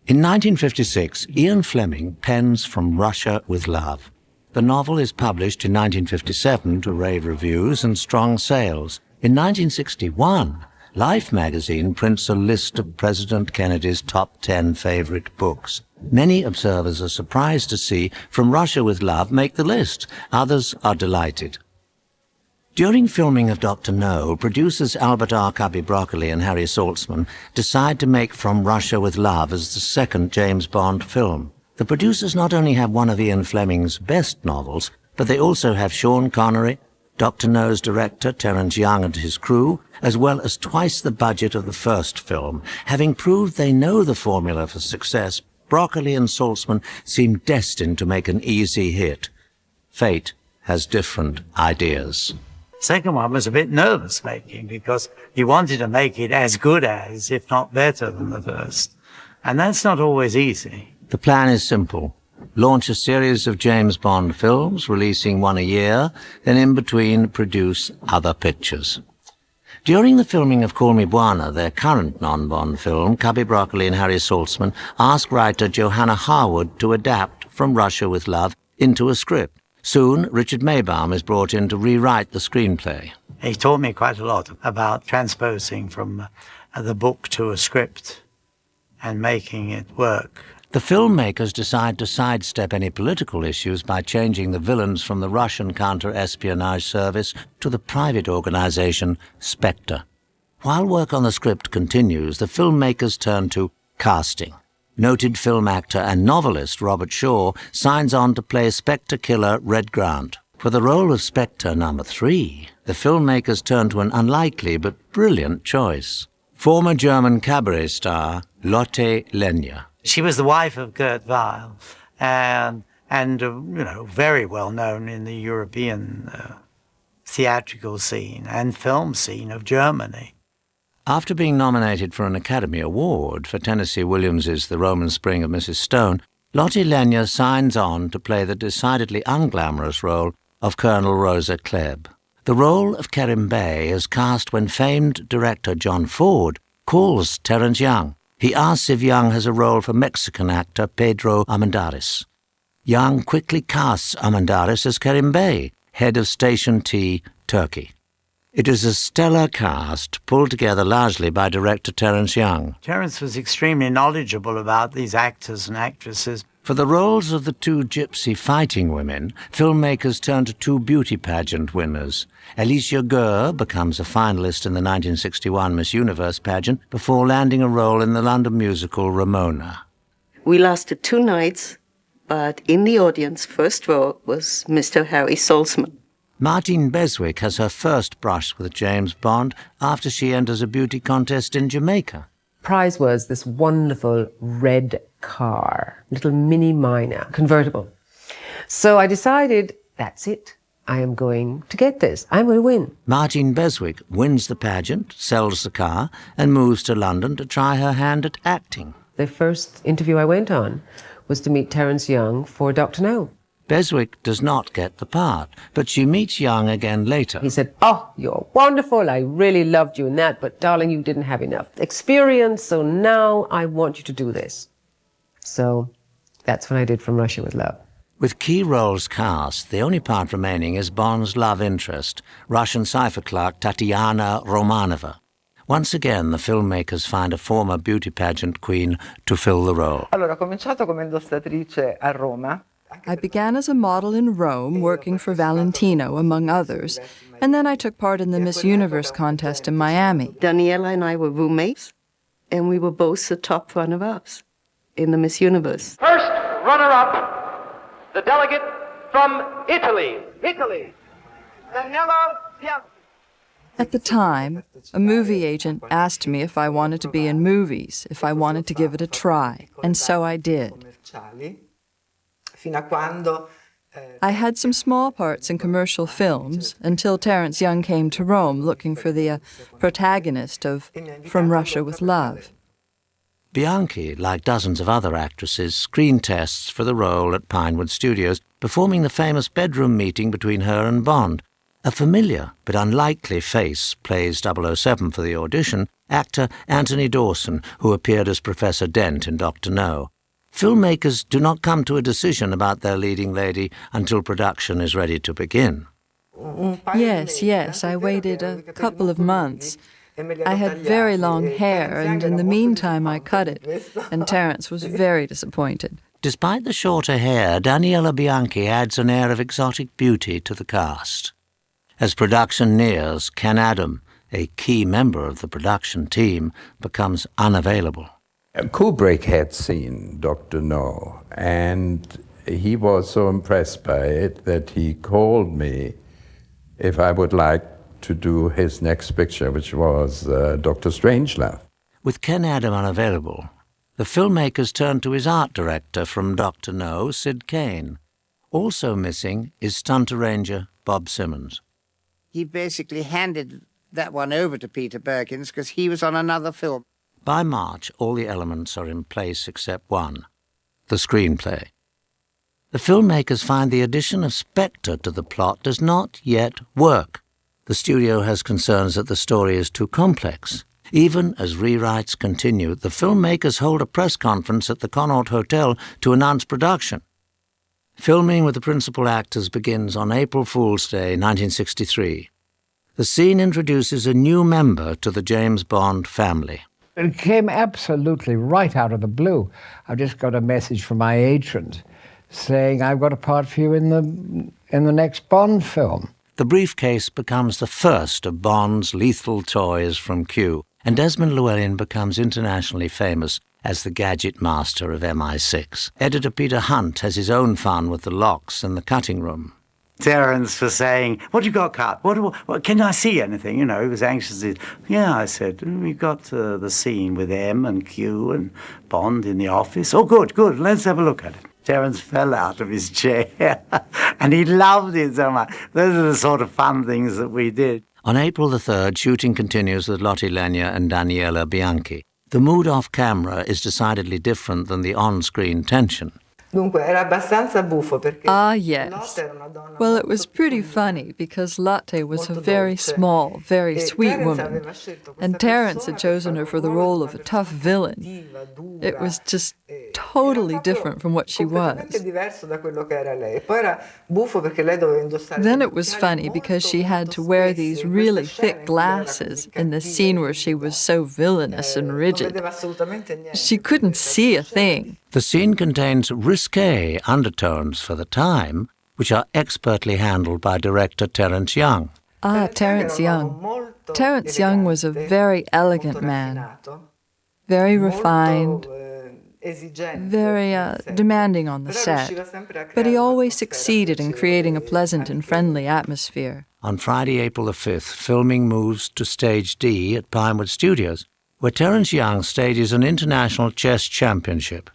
In 1956, Ian Fleming pens From Russia with Love. The novel is published in 1957 to rave reviews and strong sales. In 1961, Life magazine prints a list of President Kennedy's top 10 favorite books. Many observers are surprised to see From Russia with Love make the list. Others are delighted. During filming of Dr. No, producers Albert R. Cubby Broccoli and Harry Saltzman decide to make From Russia with Love as the second James Bond film. The producers not only have one of Ian Fleming's best novels, but they also have Sean Connery, Dr. No's director Terence Young and his crew, as well as twice the budget of the first film. Having proved they know the formula for success, Broccoli and Saltzman seem destined to make an easy hit. Fate has different ideas. Second one was a bit nervous-making because you wanted to make it as good as, if not better than the first. And that's not always easy. The plan is simple. Launch a series of James Bond films, releasing one a year, then in between produce other pictures. During the filming of Call Me Buona, their current non-Bond film, Cubby Broccoli and Harry Saltzman asked writer Johanna Harwood to adapt From Russia with Love into a script. Soon, Richard Maibaum is brought in to rewrite the screenplay. He taught me quite a lot about transposing from the book to a script and making it work. The filmmakers decide to sidestep any political issues by changing the villains from the Russian counter-espionage service to the private organization SPECTRE. While work on the script continues, the filmmakers turn to casting. Noted film actor and novelist Robert Shaw signs on to play Spectre killer Red Grant. For the role of Spectre number 3, the filmmakers turn to an unlikely but brilliant choice. Former German cabaret star Lotte Lenya. She was the wife of Kurt Weill and very well known in the European theatrical scene and film scene of Germany. After being nominated for an Academy Award for Tennessee Williams's The Roman Spring of Mrs. Stone, Lotte Lenya signs on to play the decidedly unglamorous role of Colonel Rosa Klebb. The role of Kerim Bey is cast when famed director John Ford calls Terence Young. He asks if Young has a role for Mexican actor Pedro Armendariz. Young quickly casts Armendariz as Kerim Bey, head of Station T, Turkey. It is a stellar cast, pulled together largely by director Terence Young. Terence was extremely knowledgeable about these actors and actresses. For the roles of the two gypsy fighting women, filmmakers turn to two beauty pageant winners. Alicia Gurr becomes a finalist in the 1961 Miss Universe pageant before landing a role in the London musical Ramona. We lasted 2 nights, but in the audience, first row, was Mr. Harry Saltzman. Martine Beswick has her first brush with James Bond after she enters a beauty contest in Jamaica. Prize was this wonderful red car, little mini Minor, convertible. So I decided, that's it. I am going to get this. I'm going to win. Martine Beswick wins the pageant, sells the car, and moves to London to try her hand at acting. The first interview I went on was to meet Terence Young for Dr. No. Beswick does not get the part, but she meets Young again later. He said, "Oh, you're wonderful. I really loved you in that, but darling, you didn't have enough experience, so now I want you to do this." So that's what I did From Russia with Love. With key roles cast, the only part remaining is Bond's love interest, Russian cipher clerk Tatiana Romanova. Once again, the filmmakers find a former beauty pageant queen to fill the role. Allora, ho cominciato come illustratrice a Roma. I began as a model in Rome, working for Valentino, among others, and then I took part in the Miss Universe contest in Miami. Daniela and I were roommates, and we were both the top runner-ups in the Miss Universe. First runner-up, the delegate from Italy. Daniela Piazza. At the time, a movie agent asked me if I wanted to be in movies, if I wanted to give it a try, and so I did. I had some small parts in commercial films until Terence Young came to Rome looking for the protagonist of From Russia with Love. Bianchi, like dozens of other actresses, screen tests for the role at Pinewood Studios, performing the famous bedroom meeting between her and Bond. A familiar but unlikely face plays 007 for the audition, actor Anthony Dawson, who appeared as Professor Dent in Dr. No. Filmmakers do not come to a decision about their leading lady until production is ready to begin. Yes, I waited a couple of months. I had very long hair, and in the meantime I cut it, and Terence was very disappointed. Despite the shorter hair, Daniela Bianchi adds an air of exotic beauty to the cast. As production nears, Ken Adam, a key member of the production team, becomes unavailable. Kubrick had seen Dr. No, and he was so impressed by it that he called me if I would like to do his next picture, which was Dr. Strangelove. With Ken Adam unavailable, the filmmakers turned to his art director from Dr. No, Sid Kane. Also missing is stunt arranger Bob Simmons. He basically handed that one over to Peter Perkins because he was on another film. By March, all the elements are in place except one, the screenplay. The filmmakers find the addition of SPECTRE to the plot does not yet work. The studio has concerns that the story is too complex. Even as rewrites continue, the filmmakers hold a press conference at the Connaught Hotel to announce production. Filming with the principal actors begins on April Fool's Day, 1963. The scene introduces a new member to the James Bond family. It came absolutely right out of the blue. I just got a message from my agent saying, I've got a part for you in the next Bond film. The briefcase becomes the first of Bond's lethal toys from Q, and Desmond Llewellyn becomes internationally famous as the gadget master of MI6. Editor Peter Hunt has his own fun with the locks in the cutting room. Terence was saying, what have you got cut? What, can I see anything? You know, he was anxious. Yeah, I said, we got the scene with M and Q and Bond in the office. Oh, good, let's have a look at it. Terence fell out of his chair, and he loved it so much. Those are the sort of fun things that we did. On April the 3rd, shooting continues with Lotte, Lenya and Daniela Bianchi. The mood off camera is decidedly different than the on-screen tension. Ah, yes. Well, it was pretty funny because Lotte was a very small, very sweet woman, and Terence had chosen her for the role of a tough villain. It was just totally different from what she was. Then it was funny because she had to wear these really thick glasses in the scene where she was so villainous and rigid. She couldn't see a thing. The scene contains risque undertones for the time, which are expertly handled by director Terence Young. Ah, Terence Young. Terence Young was a very elegant man, very refined, very demanding on the set, but he always succeeded in creating a pleasant and friendly atmosphere. On Friday, April the 5th, filming moves to Stage D at Pinewood Studios, where Terence Young stages an international chess championship.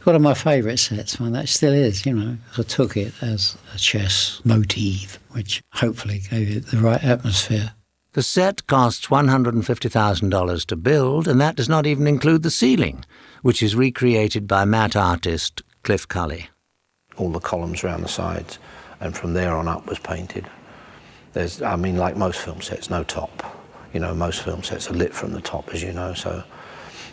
One of my favourite sets, and that still is, you know. I took it as a chess motif, which hopefully gave it the right atmosphere. The set costs $150,000 to build, and that does not even include the ceiling, which is recreated by matte artist Cliff Cully. All the columns around the sides, and from there on up was painted. There's, I mean, like most film sets, no top. You know, most film sets are lit from the top, as you know, so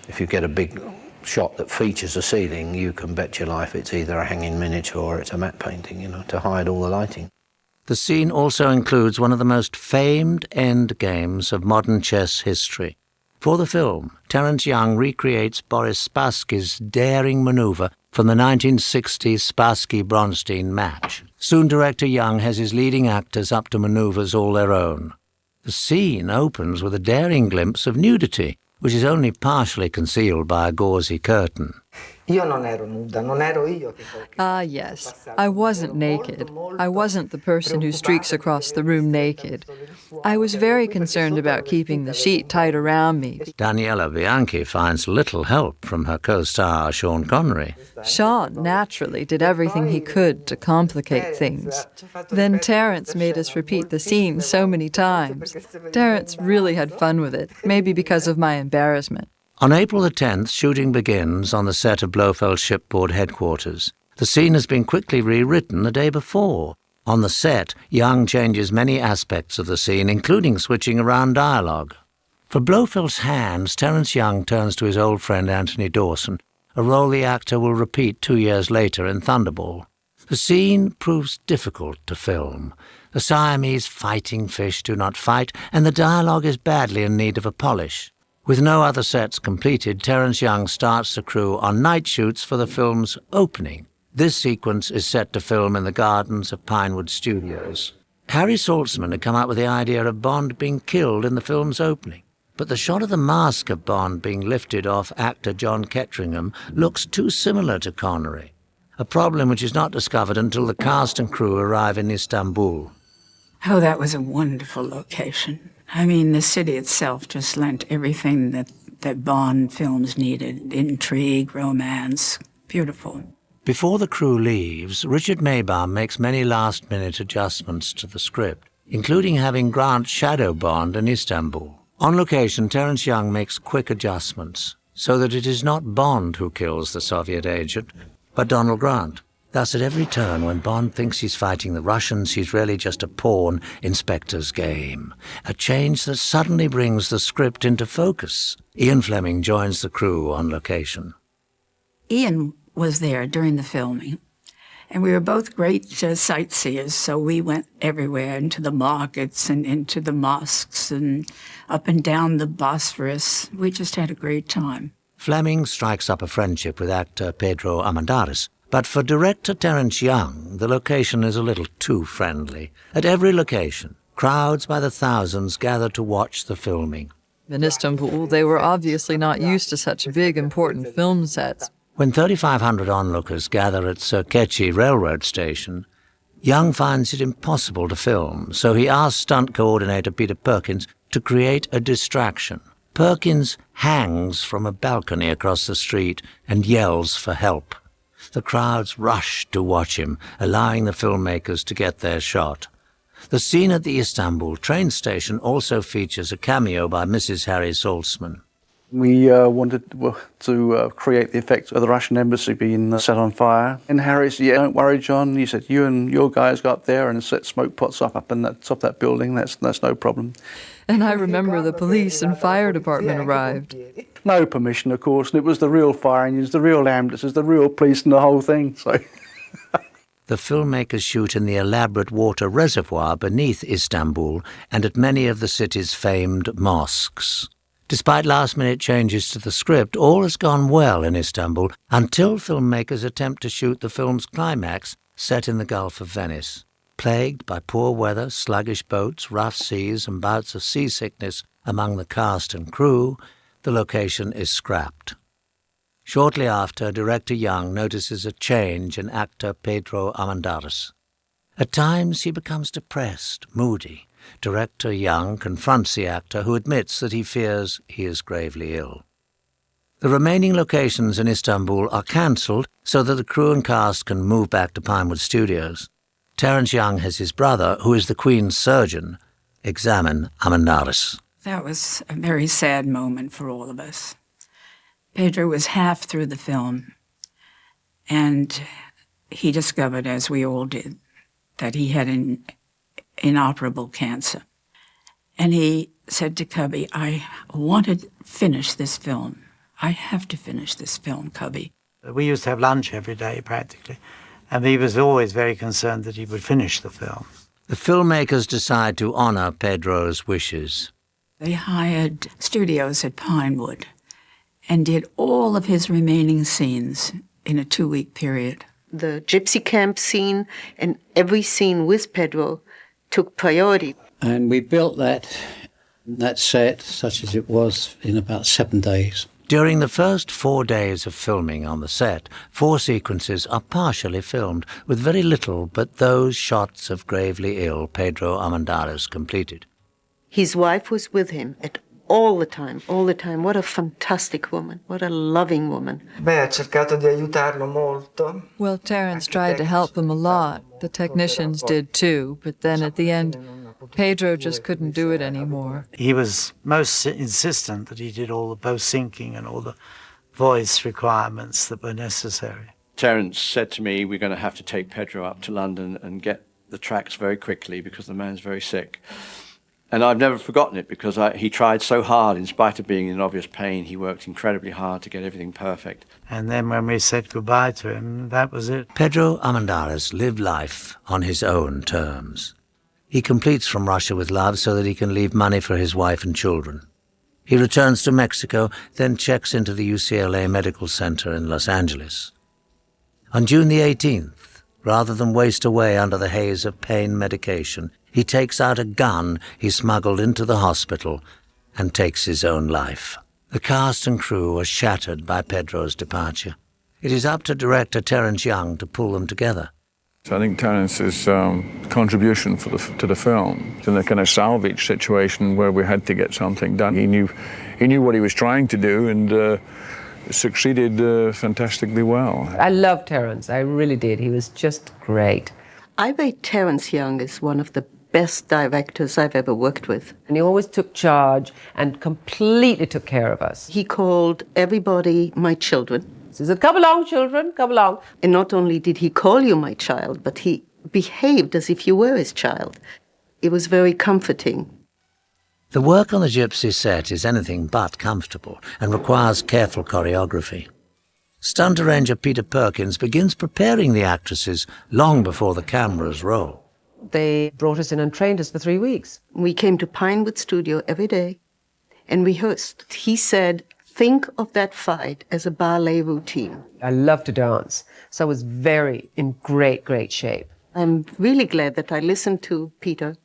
if you get a big shot that features a ceiling, you can bet your life it's either a hanging miniature or it's a matte painting, you know, to hide all the lighting. The scene also includes one of the most famed end games of modern chess history. For the film, Terence Young recreates Boris Spassky's daring maneuver from the 1960 Spassky-Bronstein match. Soon director Young has his leading actors up to maneuvers all their own. The scene opens with a daring glimpse of nudity, which is only partially concealed by a gauzy curtain. Ah, yes. I wasn't naked. I wasn't the person who streaks across the room naked. I was very concerned about keeping the sheet tight around me. Daniela Bianchi finds little help from her co-star, Sean Connery. Sean naturally did everything he could to complicate things. Then Terence made us repeat the scene so many times. Terence really had fun with it, maybe because of my embarrassment. On April the 10th, shooting begins on the set of Blofeld Shipboard headquarters. The scene has been quickly rewritten the day before. On the set, Young changes many aspects of the scene, including switching around dialogue. For Blofeld's Hands, Terence Young turns to his old friend Anthony Dawson, a role the actor will repeat 2 years later in Thunderball. The scene proves difficult to film. The Siamese fighting fish do not fight, and the dialogue is badly in need of a polish. With no other sets completed, Terence Young starts the crew on night shoots for the film's opening. This sequence is set to film in the gardens of Pinewood Studios. Harry Saltzman had come up with the idea of Bond being killed in the film's opening, but the shot of the mask of Bond being lifted off actor John Ketteringham looks too similar to Connery, a problem which is not discovered until the cast and crew arrive in Istanbul. Oh, that was a wonderful location. I mean, the city itself just lent everything that Bond films needed. Intrigue, romance, beautiful. Before the crew leaves, Richard Maibaum makes many last-minute adjustments to the script, including having Grant shadow Bond in Istanbul. On location, Terence Young makes quick adjustments, so that it is not Bond who kills the Soviet agent, but Donald Grant. Thus, at every turn, when Bond thinks he's fighting the Russians, he's really just a pawn in Spectre's game. A change that suddenly brings the script into focus. Ian Fleming joins the crew on location. Ian was there during the filming, and we were both great sightseers, so we went everywhere, into the markets and into the mosques and up and down the Bosphorus. We just had a great time. Fleming strikes up a friendship with actor Pedro Armendáriz, but for director Terence Young, the location is a little too friendly. At every location, crowds by the thousands gather to watch the filming. In Istanbul, they were obviously not used to such big, important film sets. When 3,500 onlookers gather at Sirkechi railroad station, Young finds it impossible to film, so he asks stunt coordinator Peter Perkins to create a distraction. Perkins hangs from a balcony across the street and yells for help. The crowds rush to watch him, allowing the filmmakers to get their shot. The scene at the Istanbul train station also features a cameo by Mrs. Harry Saltzman. We wanted to create the effect of the Russian embassy being set on fire. And Harry said, "Yeah, don't worry, John." He said, "You and your guys go up there and set smoke pots up in the top of that building. That's no problem." And I remember the police and fire department arrived. No permission, of course, and it was the real fire engines, the real ambulances, the real police and the whole thing. So. The filmmakers shoot in the elaborate water reservoir beneath Istanbul and at many of the city's famed mosques. Despite last-minute changes to the script, all has gone well in Istanbul until filmmakers attempt to shoot the film's climax set in the Gulf of Venice. Plagued by poor weather, sluggish boats, rough seas, and bouts of seasickness among the cast and crew, the location is scrapped. Shortly after, director Young notices a change in actor Pedro Armendáriz. At times, he becomes depressed, moody. Director Young confronts the actor, who admits that he fears he is gravely ill. The remaining locations in Istanbul are cancelled so that the crew and cast can move back to Pinewood Studios. Terence Young has his brother, who is the Queen's surgeon, examine Armendáriz. That was a very sad moment for all of us. Pedro was half through the film, and he discovered, as we all did, that he had an inoperable cancer. And he said to Cubby, "I want to finish this film. I have to finish this film, Cubby." We used to have lunch every day, practically, and he was always very concerned that he would finish the film. The filmmakers decide to honor Pedro's wishes. They hired studios at Pinewood and did all of his remaining scenes in a 2-week period. The gypsy camp scene and every scene with Pedro took priority. And we built that set, such as it was, in about 7 days. During the first 4 days of filming on the set, 4 sequences are partially filmed, with very little but those shots of gravely ill Pedro Armendáriz completed. His wife was with him at all the time. What a fantastic woman. What a loving woman. Beh, ha cercato di aiutarlo molto. Well, Terence tried to help them a lot. The technicians did too, but then at the end, Pedro just couldn't do it anymore. He was most insistent that he did all the post-syncing and all the voice requirements that were necessary. Terence said to me, "We're going to have to take Pedro up to London and get the tracks very quickly because the man's very sick. And I've never forgotten it because he tried so hard, in spite of being in obvious pain, he worked incredibly hard to get everything perfect. And then when we said goodbye to him, that was it. Pedro Armendáriz lived life on his own terms. He completes From Russia with Love so that he can leave money for his wife and children. He returns to Mexico, then checks into the UCLA Medical Center in Los Angeles. On June the 18th, rather than waste away under the haze of pain medication, he takes out a gun he smuggled into the hospital and takes his own life. The cast and crew are shattered by Pedro's departure. It is up to director Terence Young to pull them together. So I think Terence's contribution to the film, in a kind of salvage situation where we had to get something done. He knew what he was trying to do and succeeded fantastically well. I loved Terence, I really did. He was just great. I rate Terence Young as one of the best directors I've ever worked with. And he always took charge and completely took care of us. He called everybody my children. He said, "Come along, children, come along." And not only did he call you my child, but he behaved as if you were his child. It was very comforting. The work on the Gypsy set is anything but comfortable and requires careful choreography. Stunt arranger Peter Perkins begins preparing the actresses long before the cameras roll. They brought us in and trained us for 3 weeks. We came to Pinewood Studio every day and rehearsed. He said, think of that fight as a ballet routine. I love to dance, so I was in great shape. I'm really glad that I listened to Peter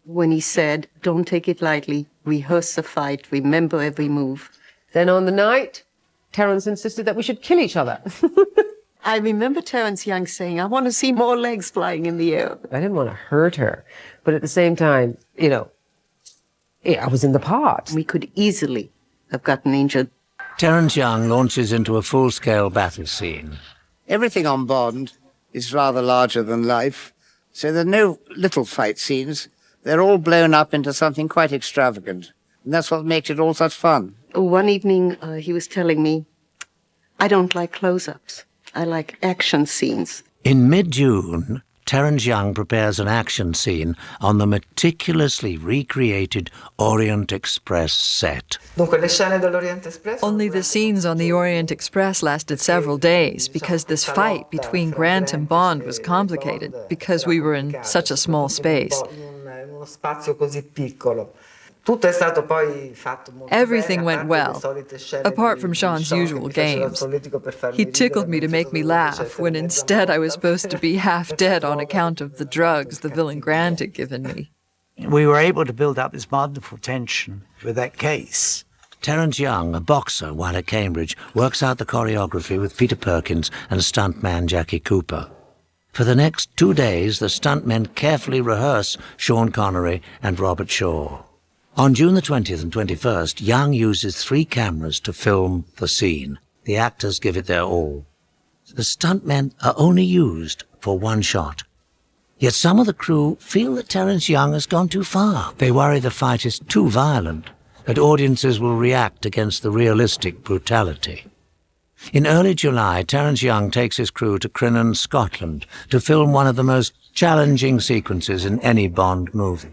when he said, don't take it lightly, rehearse the fight, remember every move. Then on the night, Terence insisted that we should kill each other. I remember Terence Young saying, I want to see more legs flying in the air. I didn't want to hurt her, but at the same time, I was in the part. We could easily have gotten injured. Terence Young launches into a full-scale battle scene. Everything on Bond is rather larger than life, so there are no little fight scenes. They're all blown up into something quite extravagant, and that's what makes it all such fun. One evening, he was telling me, I don't like close-ups. I like action scenes. In mid-June, Terence Young prepares an action scene on the meticulously recreated Orient Express set. Only the scenes on the Orient Express lasted several days because this fight between Grant and Bond was complicated because we were in such a small space. Everything went well, apart from Sean's usual games. He tickled me to make me laugh when instead I was supposed to be half dead on account of the drugs the villain Grant had given me. We were able to build up this wonderful tension with that case. Terence Young, a boxer while at Cambridge, works out the choreography with Peter Perkins and stuntman Jackie Cooper. For the next 2 days, the stuntmen carefully rehearse Sean Connery and Robert Shaw. On June the 20th and 21st, Young uses 3 cameras to film the scene. The actors give it their all. The stuntmen are only used for 1 shot. Yet some of the crew feel that Terence Young has gone too far. They worry the fight is too violent, that audiences will react against the realistic brutality. In early July, Terence Young takes his crew to Crinan, Scotland, to film one of the most challenging sequences in any Bond movie.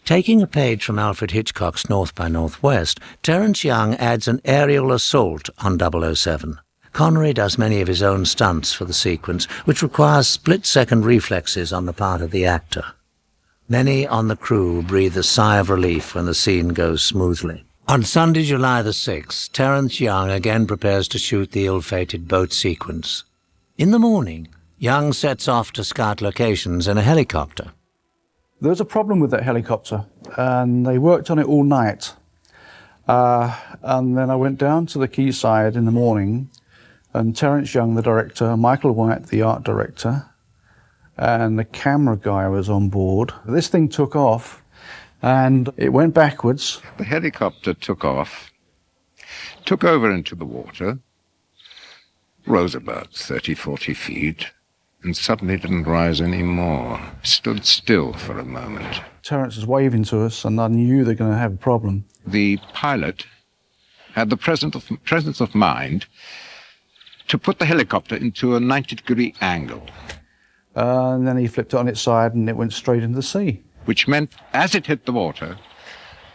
Taking a page from Alfred Hitchcock's North by Northwest, Terence Young adds an aerial assault on 007. Connery does many of his own stunts for the sequence, which requires split-second reflexes on the part of the actor. Many on the crew breathe a sigh of relief when the scene goes smoothly. On Sunday, July the 6th, Terence Young again prepares to shoot the ill-fated boat sequence. In the morning, Young sets off to scout locations in a helicopter. There was a problem with that helicopter, and they worked on it all night. And then I went down to the quayside in the morning, and Terence Young, the director, Michael White, the art director, and the camera guy was on board. This thing took off, and it went backwards. The helicopter took off, took over into the water, rose about 30, 40 feet, and suddenly didn't rise any more. Stood still for a moment. Terence was waving to us, and I knew they were going to have a problem. The pilot had the presence of mind to put the helicopter into a 90-degree angle. And then he flipped it on its side and it went straight into the sea. Which meant, as it hit the water,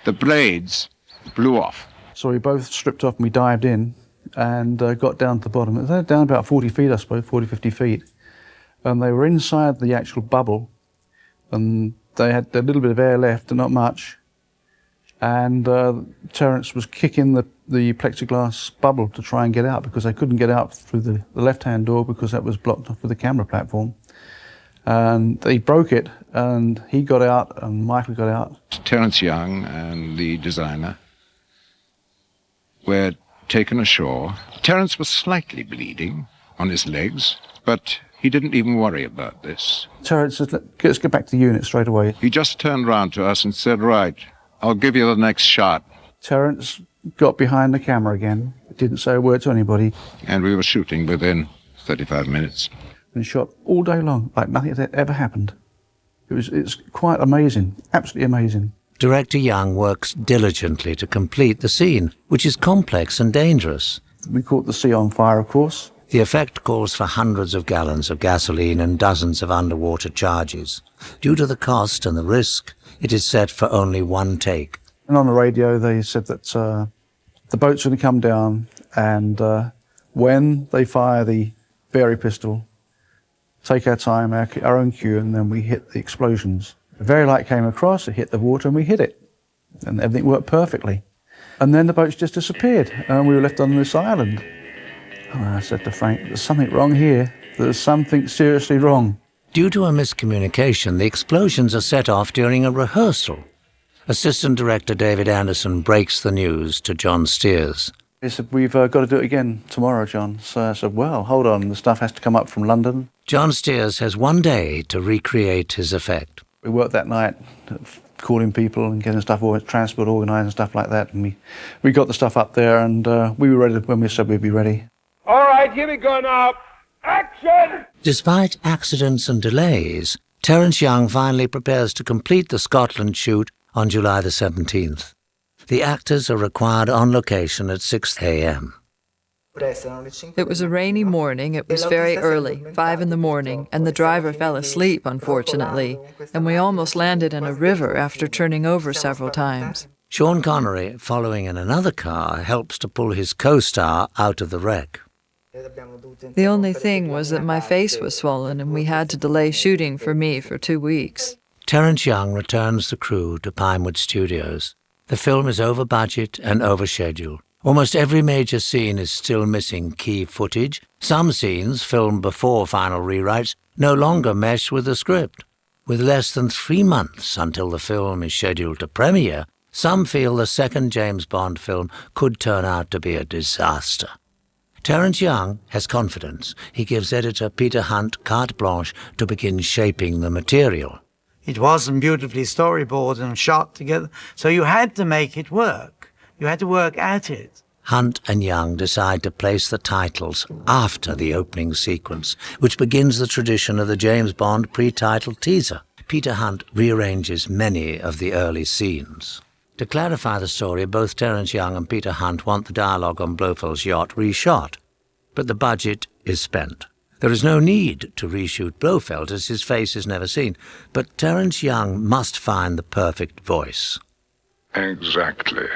the blades blew off. So we both stripped off and we dived in and got down to the bottom. It was down about 40 feet, I suppose, 40, 50 feet. And they were inside the actual bubble, and they had a little bit of air left, and not much. And Terence was kicking the plexiglass bubble to try and get out, because they couldn't get out through the left-hand door because that was blocked off with the camera platform. And they broke it, and he got out, and Michael got out. Terence Young and the designer were taken ashore. Terence was slightly bleeding on his legs, but he didn't even worry about this. Terence said, let's get back to the unit straight away. He just turned round to us and said, right, I'll give you the next shot. Terence got behind the camera again, didn't say a word to anybody. And we were shooting within 35 minutes. And shot all day long, like nothing had ever happened. It's quite amazing, absolutely amazing. Director Young works diligently to complete the scene, which is complex and dangerous. We caught the sea on fire, of course. The effect calls for hundreds of gallons of gasoline and dozens of underwater charges. Due to the cost and the risk, it is set for only one take. And on the radio they said that the boat's going to come down, and when they fire the Berry pistol, take our time, our own cue, and then we hit the explosions. The Very light came across, it hit the water, and we hit it. And everything worked perfectly. And then the boats just disappeared, and we were left on this island. And I said to Frank, there's something wrong here. There's something seriously wrong. Due to a miscommunication, the explosions are set off during a rehearsal. Assistant Director David Anderson breaks the news to John Steers. He said, we've got to do it again tomorrow, John. So I said, well, hold on, the stuff has to come up from London. John Steers has one day to recreate his effect. We worked that night, calling people and getting stuff, transport organised and stuff like that. And we got the stuff up there, and we were ready when we said we'd be ready. All right, here we go now. Action! Despite accidents and delays, Terence Young finally prepares to complete the Scotland shoot on July the 17th. The actors are required on location at 6 a.m. It was a rainy morning. It was very early, 5 in the morning, and the driver fell asleep, unfortunately, and we almost landed in a river after turning over several times. Sean Connery, following in another car, helps to pull his co-star out of the wreck. The only thing was that my face was swollen and we had to delay shooting for me for 2 weeks. Terence Young returns the crew to Pinewood Studios. The film is over budget and over schedule. Almost every major scene is still missing key footage. Some scenes, filmed before final rewrites, no longer mesh with the script. With less than 3 months until the film is scheduled to premiere, some feel the second James Bond film could turn out to be a disaster. Terence Young has confidence. He gives editor Peter Hunt carte blanche to begin shaping the material. It wasn't beautifully storyboarded and shot together, so you had to make it work. You had to work at it. Hunt and Young decide to place the titles after the opening sequence, which begins the tradition of the James Bond pre-title teaser. Peter Hunt rearranges many of the early scenes. To clarify the story, both Terence Young and Peter Hunt want the dialogue on Blofeld's yacht reshot, but the budget is spent. There is no need to reshoot Blofeld, as his face is never seen, but Terence Young must find the perfect voice. Exactly.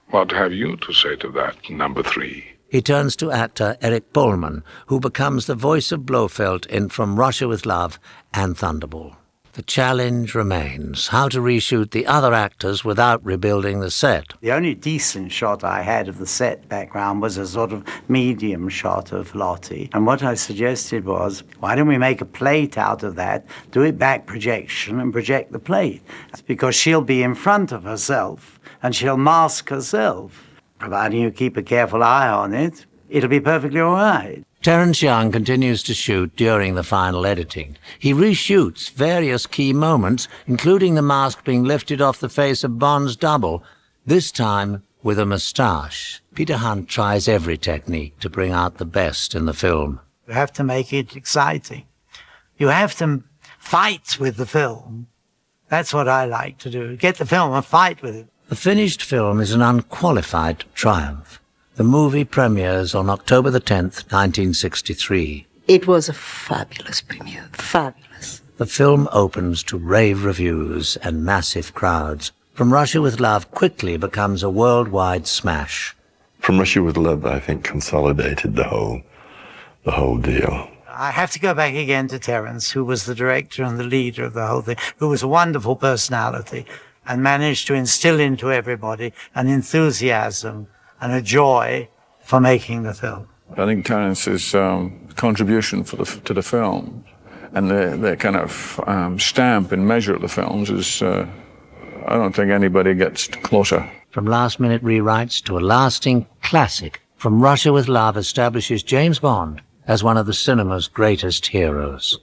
What have you to say to that, number 3? He turns to actor Eric Bollman, who becomes the voice of Blofeld in From Russia with Love and Thunderball. The challenge remains how to reshoot the other actors without rebuilding the set. The only decent shot I had of the set background was a sort of medium shot of Lotte. And what I suggested was, why don't we make a plate out of that, do it back projection and project the plate? Because she'll be in front of herself and she'll mask herself. Providing you keep a careful eye on it, it'll be perfectly all right. Terence Young continues to shoot during the final editing. He reshoots various key moments, including the mask being lifted off the face of Bond's double, this time with a moustache. Peter Hunt tries every technique to bring out the best in the film. You have to make it exciting. You have to fight with the film. That's what I like to do. Get the film and fight with it. The finished film is an unqualified triumph. The movie premieres on October the 10th, 1963. It was a fabulous premiere, fabulous. The film opens to rave reviews and massive crowds. From Russia with Love quickly becomes a worldwide smash. From Russia with Love, I think, consolidated the whole deal. I have to go back again to Terence, who was the director and the leader of the whole thing, who was a wonderful personality and managed to instill into everybody an enthusiasm and a joy for making the film. I think Terence's contribution to the film and the kind of stamp and measure of the films is, I don't think anybody gets closer. From last-minute rewrites to a lasting classic, From Russia with Love establishes James Bond as one of the cinema's greatest heroes.